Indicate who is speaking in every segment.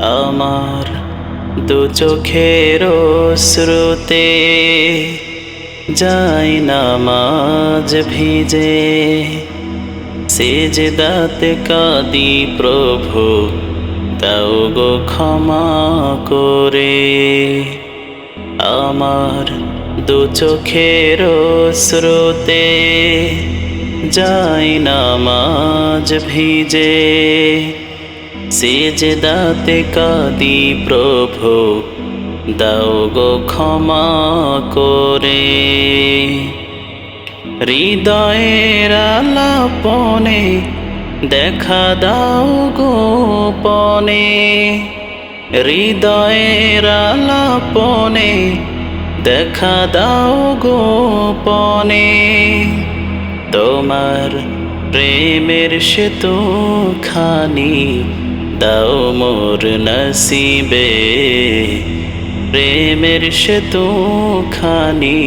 Speaker 1: আমার দু চোখের স্রোতে যায় নামাজ ভিজে, সেজদাতে কাঁদি প্রভু দাও গো ক্ষমা করে। আমার দু চোখের স্রোতে যায় নামাজ ভিজে, সেজদাতে কাঁদি প্রভু দাও গো ক্ষমা করে। হৃদয়ের আলাপনে দেখা দাও গোপনে, হৃদয়ের আলাপনে দেখা দাও গোপনে। তোমার প্রেমের সেতু খানি দাও মোর নসিবে, প্রেমের সেতু খানি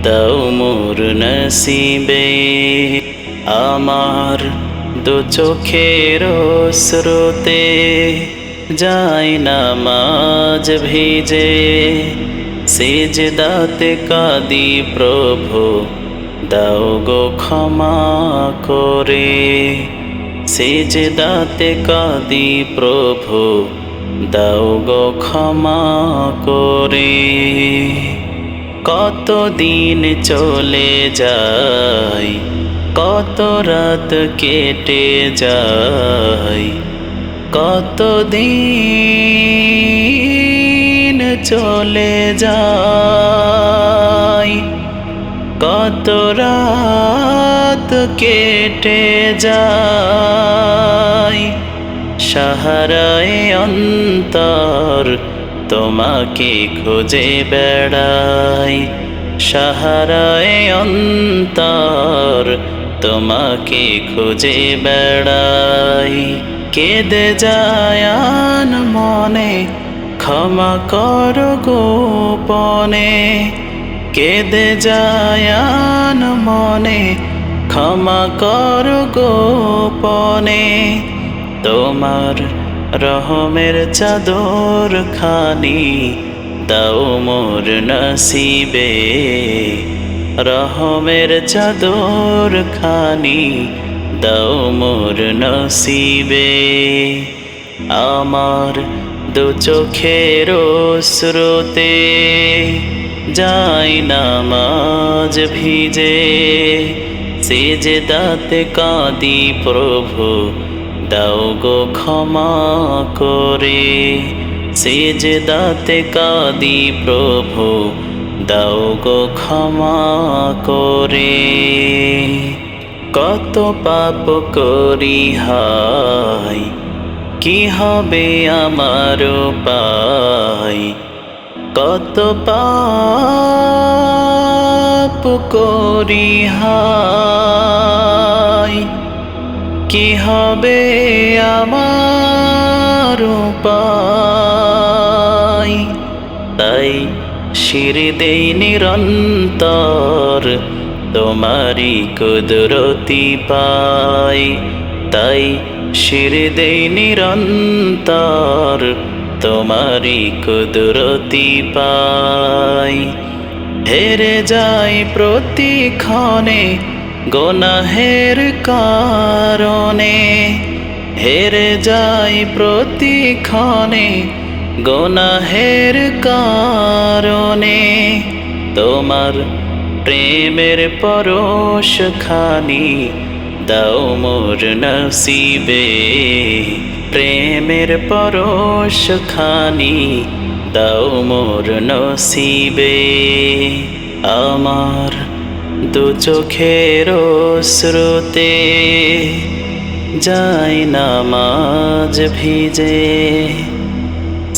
Speaker 1: দাও মোর নসিবে। আমার দু চোখের স্রোতে যায় নামাজ ভিজে, সেজদাতে কাঁদি প্রভু দাও গো ক্ষমা করে। সেজদাতে কাঁদি প্রভু দাও গো ক্ষমা করে। কত দিন চলে যায়, কত রাত কেটে যায়, কত দিন চলে যায়, কত রাত কেটে যায়। সাহারায় অন্তর তোমাকে খুঁজে বেড়াই, সাহারায় অন্তর তোমাকে খুঁজে বেড়াই। কেঁদে যায় মনে ক্ষমা কর গোপনে, কেঁদে যায় মনে ক্ষমা কর গোপনে। তোমার রহমের চাদর খানি দাও মোর নসিবে, রহমের চাদর খানি দাও মোর নসিবে। আমার দু চোখের স্রোতে যায় নামাজ ভিজে, সেজদাতে কাঁদি প্রভু দাও গো ক্ষমা করে। সেজদাতে কাঁদি প্রভু দাও গো ক্ষমা করে। কত পাপ করি হায়, কি হবে আমার পায়, কত পাপ করি হায়, কি হবে আমার পায়। তাই শির দেই নিরন্তর তোমারি কুদরতি পাই, তাই শির দেই নিরন্তর তোমারি কুদরতি পাই। হেরে যাই প্রতিক্ষণে গুনাহের কারণে, হেরে যাই প্রতিক্ষণে গুনাহের কারণে। তোমার প্রেমের পরশ খানি দাও মোর নসিবে, প্রেমের পরশ খানি দাও মোর নসিবে। আমার দু চোখের স্রোতে যায় নামাজ ভিজে,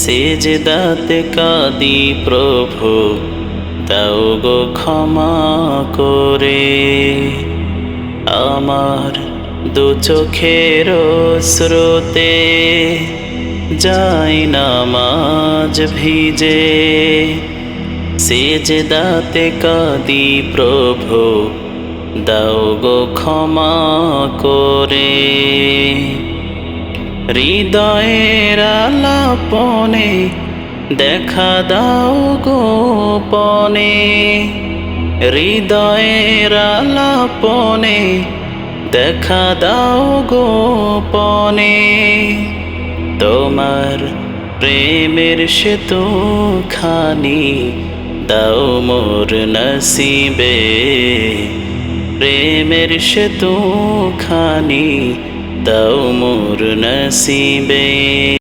Speaker 1: সেজদাতে কাঁদি প্রভু দাও গো ক্ষমা করে। আমার দু চোখের স্রোতে যায় নামাজ ভিজে, সেজদাতে কাঁদি প্রভু দাও গো ক্ষমা করে। হৃদয়ের আলাপনে দেখা দাও গোপনে, হৃদয়ের আলাপনে দেখা দাও গোপনে। তোমার প্রেমের সেতু খানি দাও মোর নসিবে, প্রেমের সেতু খানি দাও মোর নসিবে।